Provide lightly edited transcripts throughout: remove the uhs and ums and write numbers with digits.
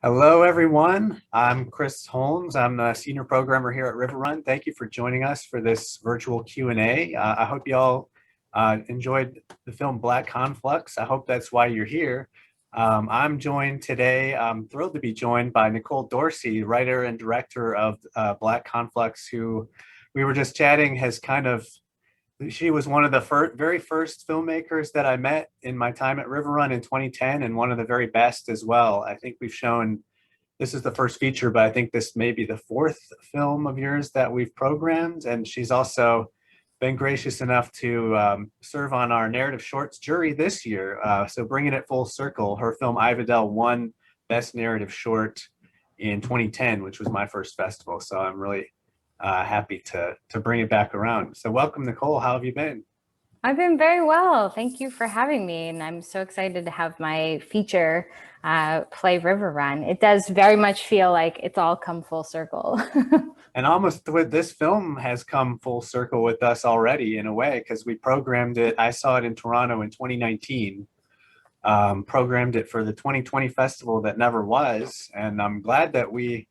Hello, everyone. I'm Chris Holmes. I'm the senior programmer here at RiverRun. Thank you for joining us for this virtual Q&A. I hope you all enjoyed the film Black Conflux. I hope that's why you're here. I'm joined today, I'm thrilled to be joined by Nicole Dorsey, writer and director of Black Conflux, who we were just chatting, she was one of the very first filmmakers that I met in my time at RiverRun in 2010, and one of the very best as well. I think we've shown this is the first feature, but I think this may be the fourth film of yours that we've programmed. And she's also been gracious enough to serve on our narrative shorts jury this year. So bringing it full circle, her film Ivadel won Best Narrative Short in 2010, which was my first festival. So I'm really happy to bring it back around. So welcome, Nicole. How have you been? I've been very well. Thank you for having me. And I'm so excited to have my feature play River Run. It does very much feel like it's all come full circle. And almost with this film has come full circle with us already in a way, because we programmed it. I saw it in Toronto in 2019, programmed it for the 2020 festival that never was. And I'm glad that we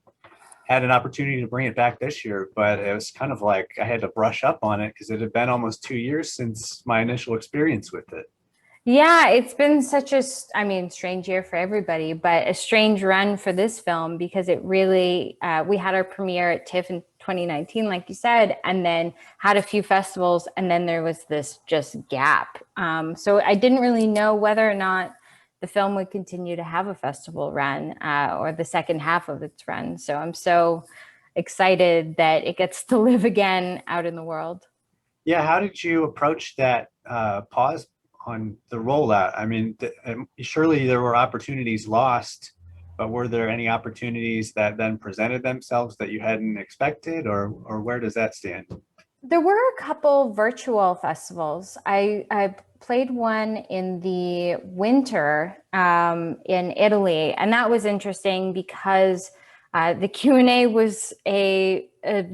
had an opportunity to bring it back this year, but it was kind of like I had to brush up on it because it had been almost 2 years since my initial experience with it. Yeah, it's been such a, strange year for everybody, but a strange run for this film because it really, we had our premiere at TIFF in 2019, like you said, and then had a few festivals, and then there was this just gap. So I didn't really know whether or not the film would continue to have a festival run or the second half of its run. So I'm so excited that it gets to live again out in the world. Yeah, how did you approach that pause on the rollout? I mean, surely there were opportunities lost, but were there any opportunities that then presented themselves that you hadn't expected, or where does that stand? There were a couple virtual festivals. I played one in the winter in Italy, and that was interesting because the Q&A was a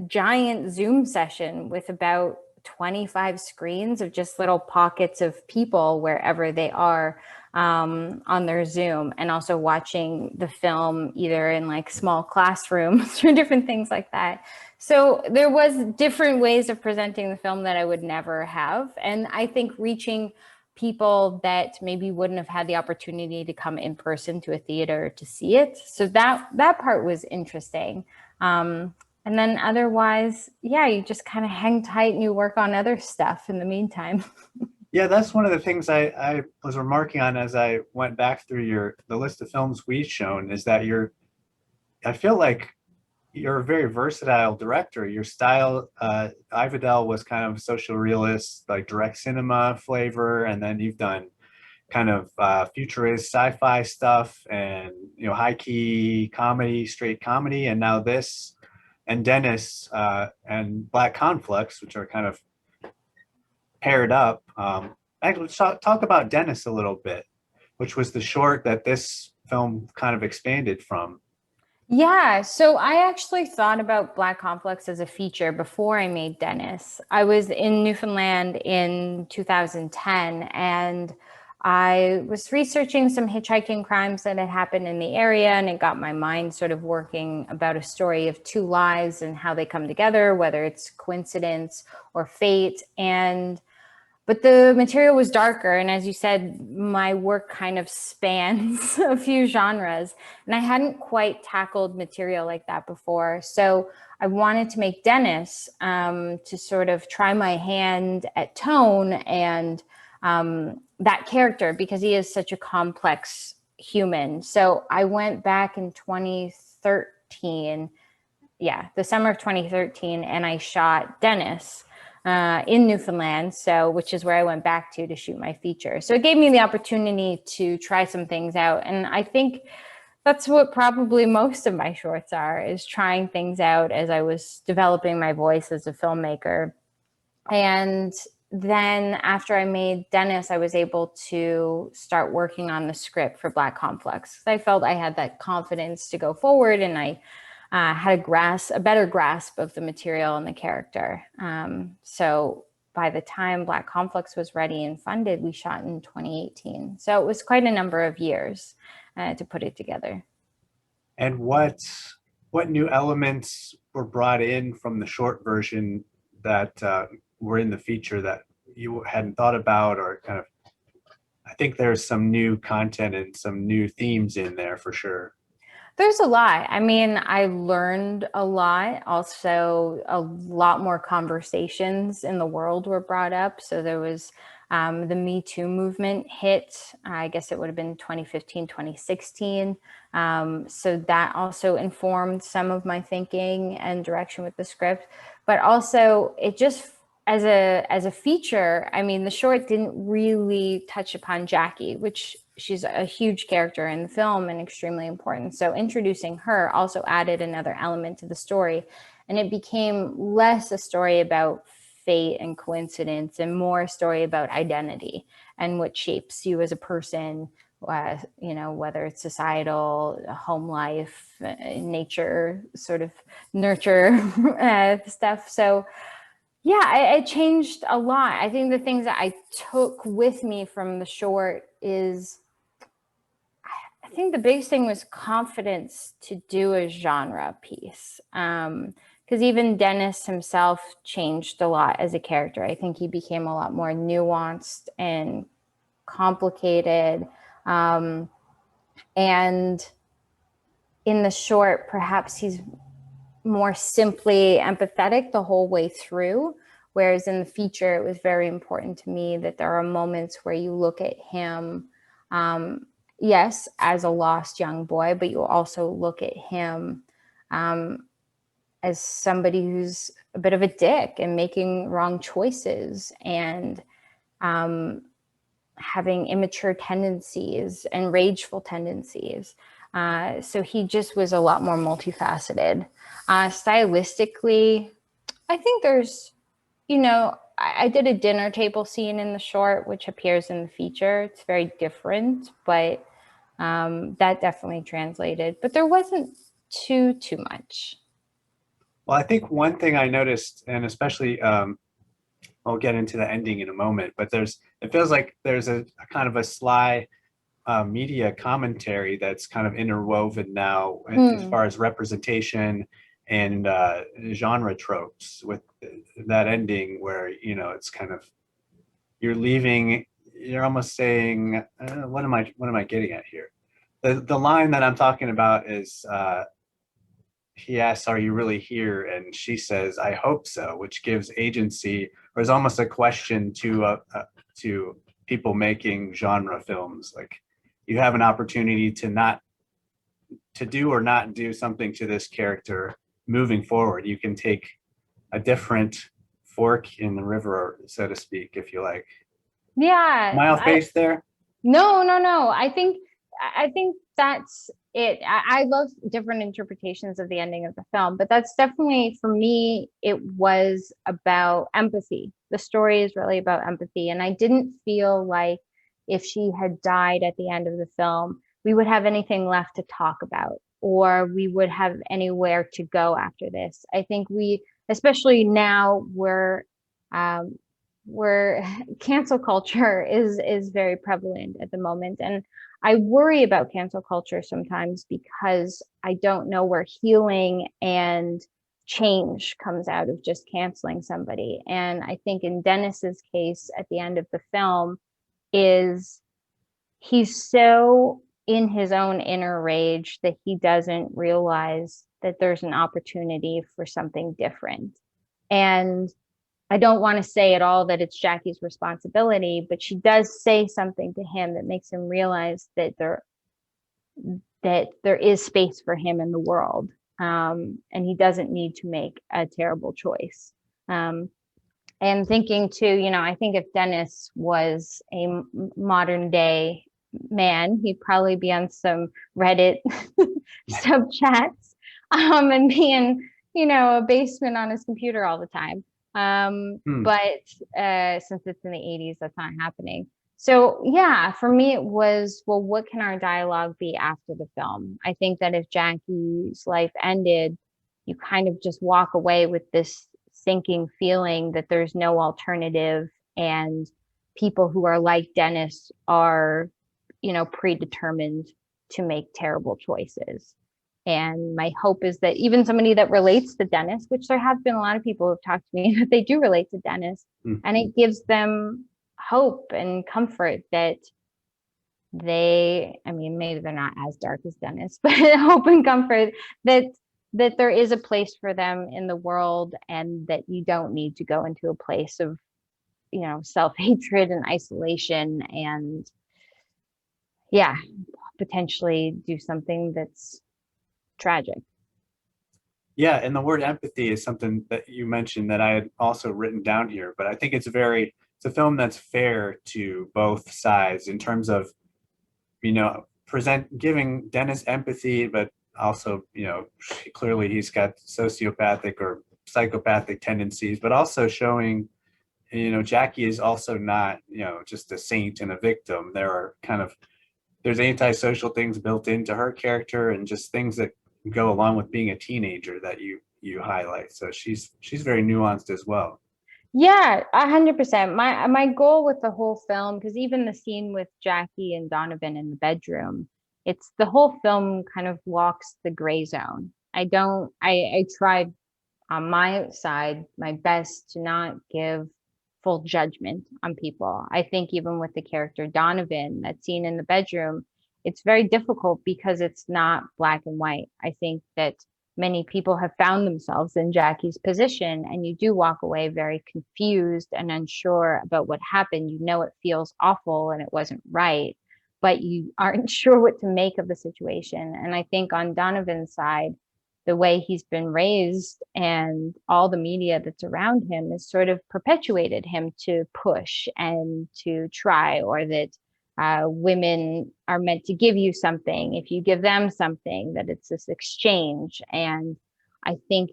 giant Zoom session with about 25 screens of just little pockets of people wherever they are on their Zoom, and also watching the film either in like small classrooms or different things like that. So there was different ways of presenting the film that I would never have. And I think reaching people that maybe wouldn't have had the opportunity to come in person to a theater to see it. So that part was interesting. And then otherwise, yeah, you just kind of hang tight and you work on other stuff in the meantime. Yeah, that's one of the things I was remarking on as I went back through the list of films we've shown is that I feel like you're a very versatile director. Your style, Ivadel was kind of social realist, like direct cinema flavor, and then you've done kind of futurist sci-fi stuff, and high key comedy, straight comedy, and now this and Dennis and Black Conflux, which are kind of paired up. Actually, let's talk about Dennis a little bit, which was the short that this film kind of expanded from. Yeah, so I actually thought about Black Conflux as a feature before I made Dennis. I was in Newfoundland in 2010, and I was researching some hitchhiking crimes that had happened in the area, and it got my mind sort of working about a story of two lives and how they come together, whether it's coincidence or fate. But the material was darker. And as you said, my work kind of spans a few genres. And I hadn't quite tackled material like that before. So I wanted to make Dennis to sort of try my hand at tone and that character, because he is such a complex human. So I went back in 2013, yeah, the summer of 2013, and I shot Dennis in Newfoundland, which is where I went back to shoot my feature. So it gave me the opportunity to try some things out. And I think that's what probably most of my shorts are, is trying things out as I was developing my voice as a filmmaker. And then after I made Dennis, I was able to start working on the script for Black Conflux. I felt I had that confidence to go forward, and I had a better grasp of the material and the character. So by the time Black Conflux was ready and funded, we shot in 2018. So it was quite a number of years to put it together. And what new elements were brought in from the short version that were in the feature that you hadn't thought about, or kind of, I think there's some new content and some new themes in there for sure. There's a lot. I mean, I learned a lot. Also, a lot more conversations in the world were brought up. So there was the Me Too movement hit. I guess it would have been 2015, 2016. So that also informed some of my thinking and direction with the script. But also, it just as a feature, I mean, the short didn't really touch upon Jackie, which she's a huge character in the film and extremely important. So introducing her also added another element to the story, and it became less a story about fate and coincidence and more a story about identity and what shapes you as a person. Whether it's societal, home life, nature, sort of nurture stuff. So yeah, it changed a lot. I think the things that I took with me from the short is, I think the biggest thing was confidence to do a genre piece. Because even Dennis himself changed a lot as a character. I think he became a lot more nuanced and complicated. And in the short, perhaps he's more simply empathetic the whole way through. Whereas in the feature, it was very important to me that there are moments where you look at him, yes, as a lost young boy, but you also look at him as somebody who's a bit of a dick and making wrong choices and having immature tendencies and rageful tendencies. So he just was a lot more multifaceted. Stylistically, I think there's, I did a dinner table scene in the short, which appears in the feature. It's very different, but that definitely translated. But there wasn't too much. Well, I think one thing I noticed, and especially I'll get into the ending in a moment, but it feels like there's a kind of a sly media commentary that's kind of interwoven now as far as representation and genre tropes with that ending where, it's kind of, you're almost saying, what am I getting at here? The line that I'm talking about is, he asks, "Are you really here?" And she says, "I hope so," which gives agency, or is almost a question to people making genre films. Like, you have an opportunity to do or not do something to this character moving forward. You can take a different fork in the river, so to speak, if you like. Yeah. Am I off base there? No. I think that's it. I love different interpretations of the ending of the film, but that's definitely, for me, it was about empathy. The story is really about empathy. And I didn't feel like if she had died at the end of the film, we would have anything left to talk about, or we would have anywhere to go after this. I think especially now, where cancel culture is very prevalent at the moment. And I worry about cancel culture sometimes because I don't know where healing and change comes out of just canceling somebody. And I think in Dennis's case at the end of the film is he's so in his own inner rage that he doesn't realize that there's an opportunity for something different. And I don't want to say at all that it's Jackie's responsibility, but she does say something to him that makes him realize that there is space for him in the world, and he doesn't need to make a terrible choice. And thinking too, I think if Dennis was a modern day man, he'd probably be on some Reddit sub chats, and be in, a basement on his computer all the time. But since it's in the 80s, that's not happening. So yeah, for me it was, well, what can our dialogue be after the film? I think that if Jackie's life ended, you kind of just walk away with this sinking feeling that there's no alternative, and people who are like Dennis are, predetermined to make terrible choices. And my hope is that even somebody that relates to Dennis, which there have been a lot of people who've talked to me that they do relate to Dennis, and it gives them hope and comfort that I mean, maybe they're not as dark as Dennis, but hope and comfort that there is a place for them in the world, and that you don't need to go into a place of, self-hatred and isolation, and yeah, potentially do something that's tragic. Yeah, and the word empathy is something that you mentioned that I had also written down here, but I think it's a film that's fair to both sides in terms of, giving Dennis empathy, but also, clearly he's got sociopathic or psychopathic tendencies, but also showing, Jackie is also not, just a saint and a victim. There's antisocial things built into her character and just things that go along with being a teenager that you highlight. So she's very nuanced as well. Yeah, 100%. My goal with the whole film, because even the scene with Jackie and Donovan in the bedroom, it's the whole film kind of walks the gray zone. I tried on my side my best to not give full judgment on people. I think even with the character Donovan, that scene in the bedroom, it's very difficult because it's not black and white. I think that many people have found themselves in Jackie's position, and you do walk away very confused and unsure about what happened. It feels awful and it wasn't right, but you aren't sure what to make of the situation. And I think on Donovan's side, the way he's been raised and all the media that's around him has sort of perpetuated him to push and to try, or that women are meant to give you something. If you give them something, that it's this exchange. And I think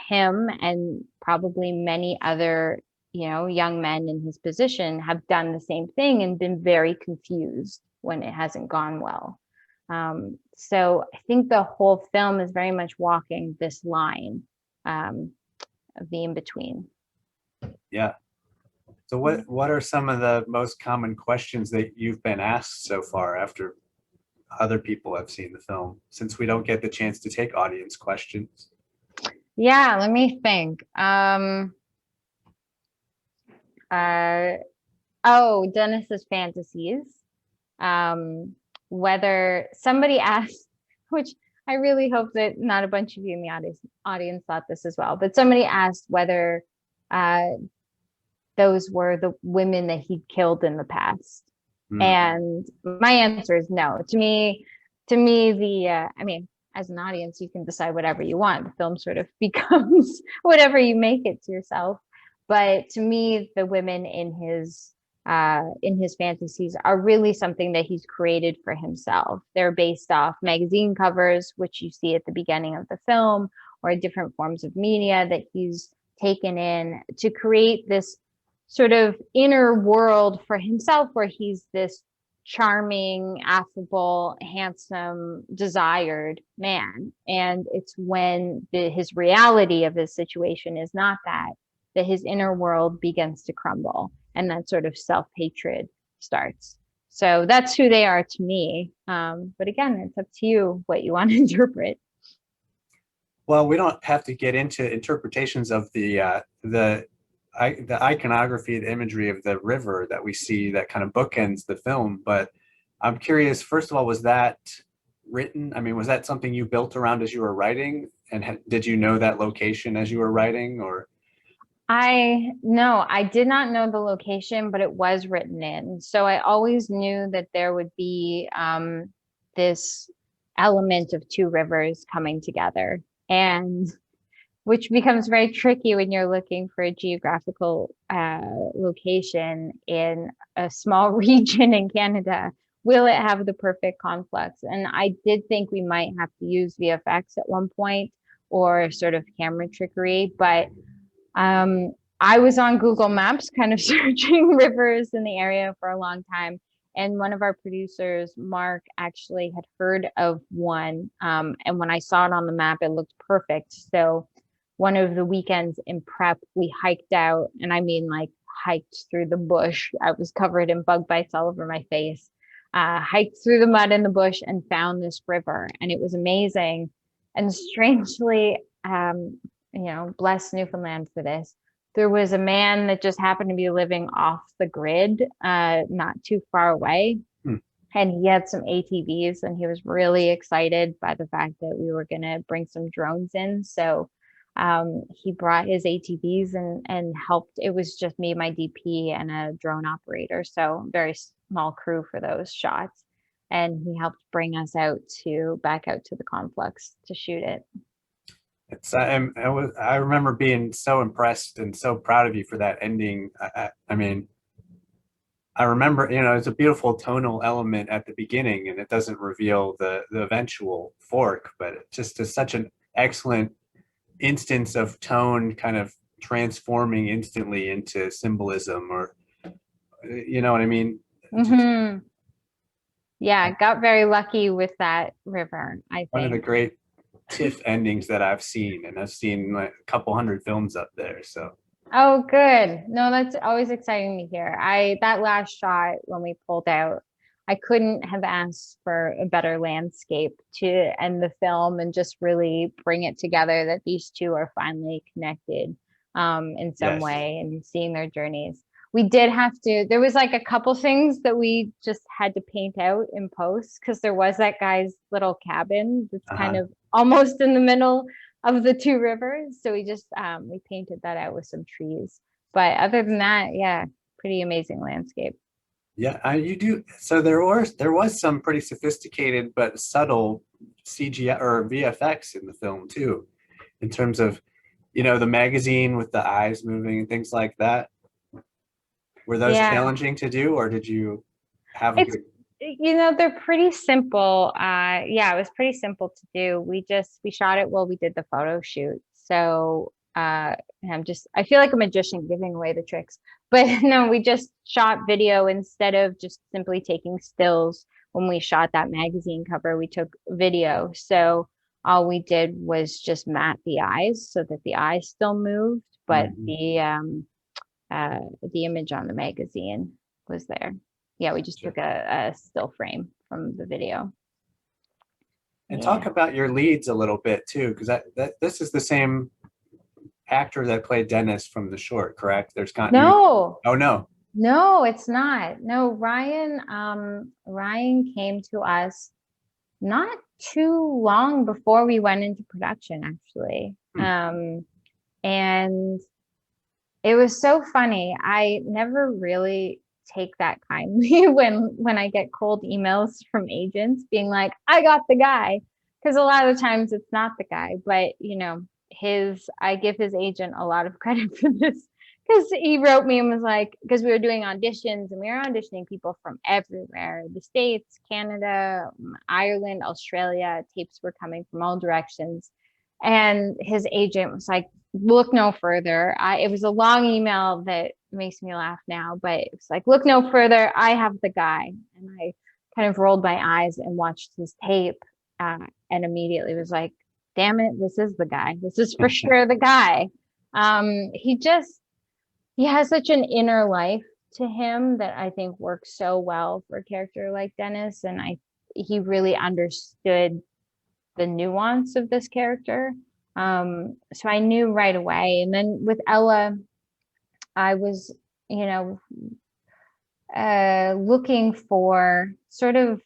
him and probably many other, young men in his position have done the same thing and been very confused when it hasn't gone well. So I think the whole film is very much walking this line of the in-between. Yeah. So what are some of the most common questions that you've been asked so far after other people have seen the film, since we don't get the chance to take audience questions? Yeah, let me think. Dennis's fantasies. Whether somebody asked, which I really hope that not a bunch of you in the audience thought this as well, but somebody asked whether those were the women that he'd killed in the past. And my answer is no. To me, I mean, as an audience, you can decide whatever you want. The film sort of becomes whatever you make it to yourself. But to me, the women in his fantasies are really something that he's created for himself. They're based off magazine covers, which you see at the beginning of the film, or different forms of media that he's taken in to create this sort of inner world for himself, where he's this charming, affable, handsome, desired man. And it's when his reality of his situation is not that his inner world begins to crumble, and that sort of self-hatred starts. So that's who they are to me. But again, it's up to you what you want to interpret. Well, we don't have to get into interpretations of the iconography, the imagery of the river that we see that kind of bookends the film. But I'm curious, first of all, was that written? I mean, was that something you built around as you were writing? And did you know that location as you were writing, or? No, I did not know the location, but it was written in. So I always knew that there would be this element of two rivers coming together, and which becomes very tricky when you're looking for a geographical location in a small region in Canada. Will it have the perfect conflux? And I did think we might have to use VFX at one point, or sort of camera trickery, but I was on Google Maps kind of searching rivers in the area for a long time. And one of our producers, Mark, actually had heard of one. And when I saw it on the map, it looked perfect. So one of the weekends in prep, we hiked out, and I mean like hiked through the bush. I was covered in bug bites all over my face. Hiked through the mud in the bush and found this river. And it was amazing And strangely, bless Newfoundland for this. There was a man that just happened to be living off the grid, not too far away. Hmm. And he had some ATVs, and he was really excited by the fact that we were going to bring some drones in. So he brought his ATVs and helped. It was just me, my DP, and a drone operator. So very small crew for those shots. And he helped bring us back out to the Conflux to shoot it. I remember being so impressed and so proud of you for that ending. I mean, I remember, it's a beautiful tonal element at the beginning, and it doesn't reveal the eventual fork, but it just is such an excellent instance of tone kind of transforming instantly into symbolism, or you know what I mean? Mm-hmm. Yeah, got very lucky with that river, I One of the think. great TIFF endings that I've seen, and I've seen like a couple hundred films up there. So Oh, good. No, that's always exciting to hear. That last shot when we pulled out, I couldn't have asked for a better landscape to end the film and just really bring it together that these two are finally connected in some yes. way and seeing their journeys. We did have to, there was like a couple things that we just had to paint out in post because there was that guy's little cabin that's kind Uh-huh. of almost in the middle of the two rivers. So we painted that out with some trees. But other than that, yeah, pretty amazing landscape. Yeah, you do. So there was some pretty sophisticated but subtle CGI or VFX in the film too, in terms of, the magazine with the eyes moving and things like that. Were those Yeah. challenging to do, or did you have a It's good? they're pretty simple. Yeah, it was pretty simple to do. We shot it while we did the photo shoot. So I feel like a magician giving away the tricks. But no, we just shot video instead of just simply taking stills. When we shot that magazine cover, we took video. So all we did was just matte the eyes so that the eyes still moved, but Mhm. the image on the magazine was there. Yeah, we just Sure. took a still frame from the video. And Yeah. talk about your leads a little bit too, because this is the same actor that played Dennis from the short, correct? There's continuity. No, Oh no. no, it's not. No, Ryan came to us not too long before we went into production, actually. Hmm. And it was so funny. I never really take that kindly when I get cold emails from agents being like, I got the guy. Because a lot of the times it's not the guy, but I give his agent a lot of credit for this because he wrote me and was like, because we were doing auditions and we were auditioning people from everywhere, the States, Canada, Ireland, Australia. Tapes were coming from all directions. And his agent was like, look no further. It was a long email that makes me laugh now, but it's like, look no further. I have the guy. And I kind of rolled my eyes and watched his tape and immediately was like, damn it, this is the guy. This is for sure the guy. He has such an inner life to him that I think works so well for a character like Dennis. And he really understood the nuance of this character. So I knew right away. And then with Ella, I was, looking for sort of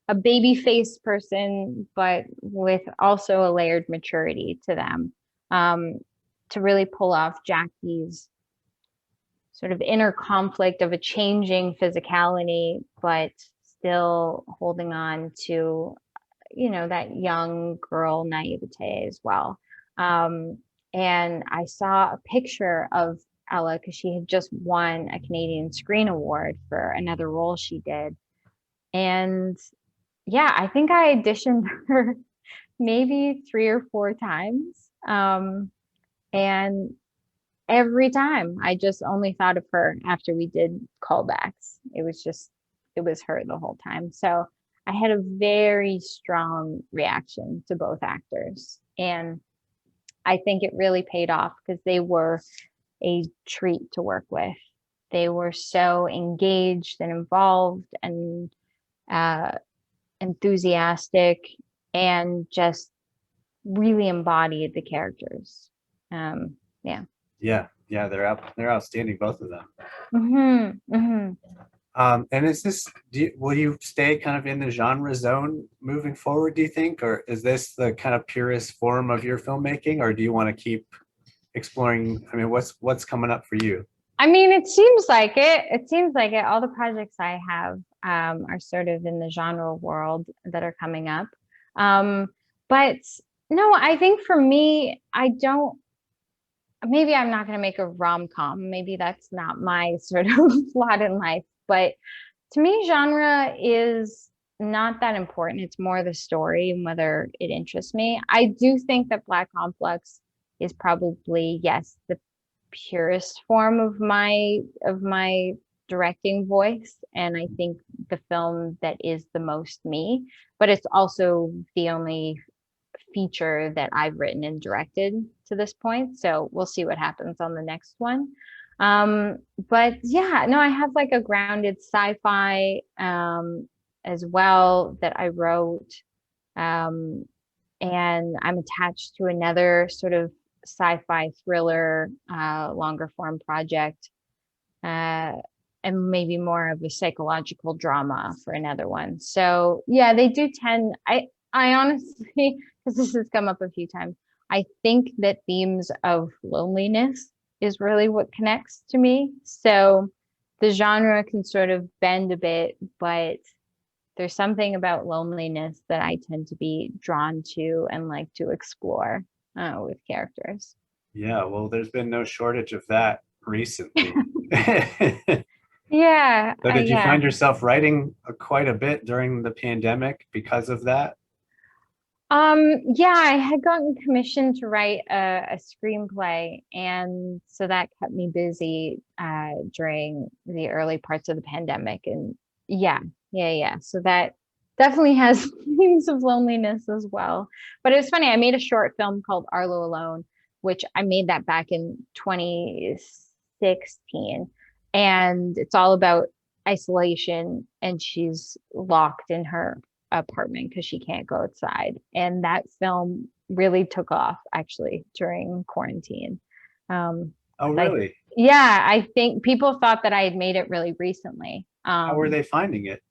a baby face person, but with also a layered maturity to them, to really pull off Jackie's sort of inner conflict of a changing physicality, but still holding on to that young girl naivete as well. And I saw a picture of Ella because she had just won a Canadian Screen Award for another role she did. And yeah, I think I auditioned her maybe 3 or 4 times. And every time I just only thought of her after we did callbacks. It was her the whole time. So I had a very strong reaction to both actors. And I think it really paid off because they were a treat to work with. They were so engaged and involved and uh, enthusiastic and just really embodied the characters. Yeah. Yeah, they're outstanding, both of them. Hmm. And is this, will you stay kind of in the genre zone moving forward, do you think? Or is this the kind of purest form of your filmmaking, or do you want to keep exploring? I mean, what's coming up for you? I mean, it seems like it. It seems like it. All the projects I have are sort of in the genre world that are coming up. Um, but no, I think for me, I don't, maybe I'm not going to make a rom-com. Maybe that's not my sort of lot in life. But to me, genre is not that important. It's more the story and whether it interests me. I do think that Black Conflux is probably, yes, the purest form of my directing voice, and I think the film that is the most me, but it's also the only feature that I've written and directed to this point, so we'll see what happens on the next one. But yeah, no, I have like a grounded sci-fi as well that I wrote, um and I'm attached to another sort of sci-fi thriller, longer form project, uh, and maybe more of a psychological drama for another one. So yeah, they do tend. I honestly, because this has come up a few times, I think that themes of loneliness is really what connects to me. So the genre can sort of bend a bit, but there's something about loneliness that I tend to be drawn to and like to explore with characters. Yeah, well, there's been no shortage of that recently. So Yeah, did you yeah. find yourself writing quite a bit during the pandemic because of that? Yeah, I had gotten commissioned to write a screenplay, and so that kept me busy during the early parts of the pandemic. And yeah, yeah. So that definitely has themes of loneliness as well. But it was funny. I made a short film called Arlo Alone, which I made that back in 2016, and it's all about isolation, and she's locked in her apartment because she can't go outside. And that film really took off actually during quarantine. Oh, Like, really? yeah, I think people thought that I had made it really recently. How were they finding it?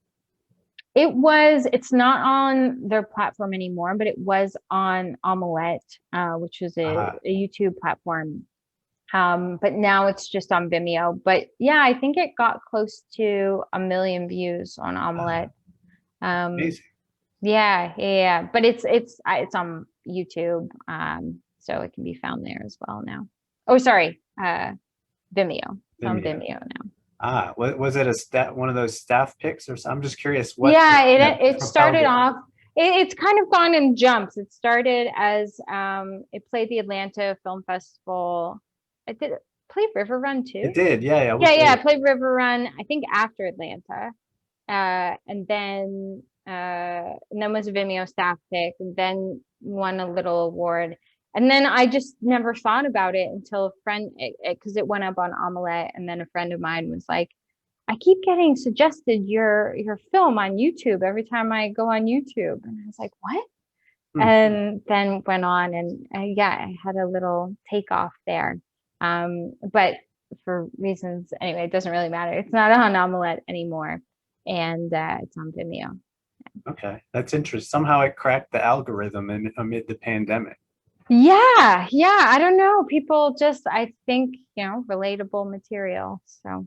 It's not on their platform anymore, but it was on Omelette, which was Uh, a YouTube platform. But now it's just on Vimeo. But yeah, I think it got close to 1 million views on Omelette. Um, Amazing. yeah. But it's on YouTube, so it can be found there as well now. Oh, sorry, Vimeo. It's on Vimeo. Vimeo now. Was it one of those staff picks or something? I'm just curious Yeah, that it propelled started it. off. It's kind of gone in jumps. It started as it played the Atlanta Film Festival. It did play RiverRun It too. did. Yeah, Yeah. It played RiverRun. I think after Atlanta, and then was a Vimeo staff pick, and then won a little award. And then I just never thought about it until a friend, because it went up on Omelette, and then a friend of mine was like, I keep getting suggested your film on YouTube every time I go on YouTube. And I was like, what? Hmm. And then went on, and yeah, I had a little takeoff there. But for reasons, anyway, it doesn't really matter. It's not on Omelette anymore, and it's on Vimeo. Okay, that's interesting. Somehow it cracked the algorithm amid the pandemic. Yeah. I don't know. People just, I think, relatable material. So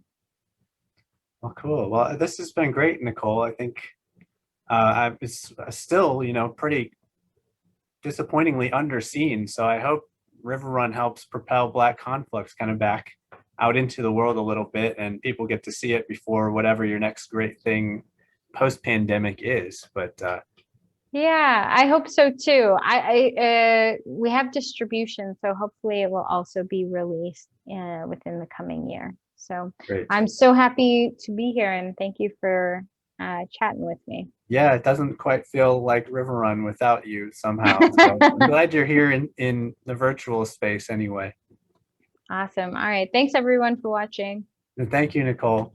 Well, cool. Well, this has been great, Nicole. I think it's still, pretty disappointingly underseen. So I hope RiverRun helps propel Black Conflux kind of back out into the world a little bit, and people get to see it before whatever your next great thing post-pandemic is. But yeah, I hope so too. We have distribution, so hopefully it will also be released within the coming year. So great. I'm so happy to be here, and thank you for chatting with me. Yeah, it doesn't quite feel like RiverRun without you somehow. So I'm glad you're here in the virtual space anyway. Awesome. All right. Thanks everyone for watching. And thank you, Nicole.